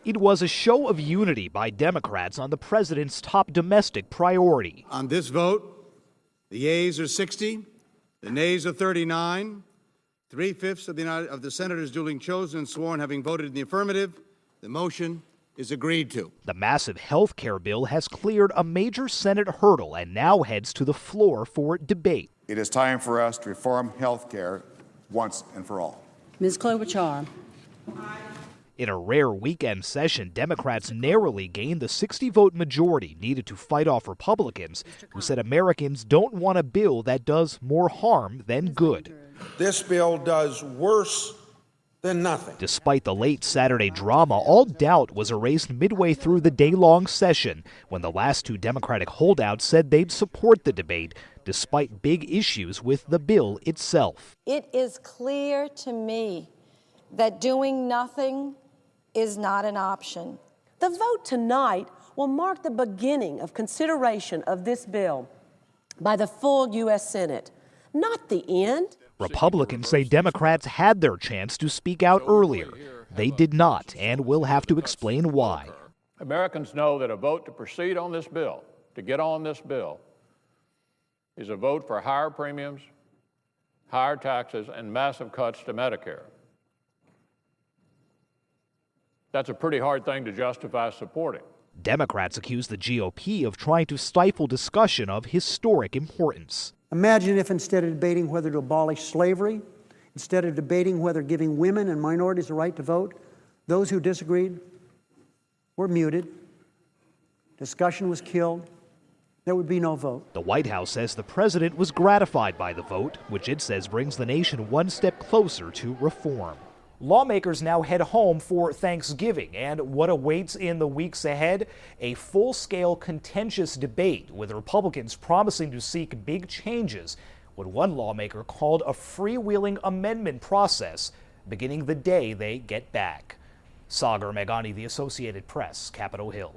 It was a show of unity by Democrats on the president's top domestic priority. On this vote, the yeas are 60, the nays are 39. 3/5 of the senators duly chosen and sworn having voted in the affirmative, the motion is agreed to. The massive health care bill has cleared a major Senate hurdle and now heads to the floor for debate. It is time for us to reform health care once and for all. Ms. Klobuchar. In a rare weekend session, Democrats narrowly gained the 60-vote majority needed to fight off Republicans who said Americans don't want a bill that does more harm than good. This bill does worse than nothing. Despite the late Saturday drama, all doubt was erased midway through the day-long session when the last two Democratic holdouts said they'd support the debate despite big issues with the bill itself. It is clear to me that doing nothing is not an option. The vote tonight will mark the beginning of consideration of this bill by the full U.S. Senate, not the end. Republicans say Democrats had their chance to speak out earlier. They did not, and will have to explain why. Americans know that a vote to proceed on this bill, to get on this bill, is a vote for higher premiums, higher taxes, and massive cuts to Medicare. That's a pretty hard thing to justify supporting. Democrats accuse the GOP of trying to stifle discussion of historic importance. Imagine if instead of debating whether to abolish slavery, instead of debating whether giving women and minorities the right to vote, those who disagreed were muted, discussion was killed, there would be no vote. The White House says the president was gratified by the vote, which it says brings the nation one step closer to reform. Lawmakers now head home for Thanksgiving, and what awaits in the weeks ahead? A full-scale contentious debate with Republicans promising to seek big changes, what one lawmaker called a freewheeling amendment process, beginning the day they get back. SAGAR, MEGHANI, The Associated Press, Capitol Hill.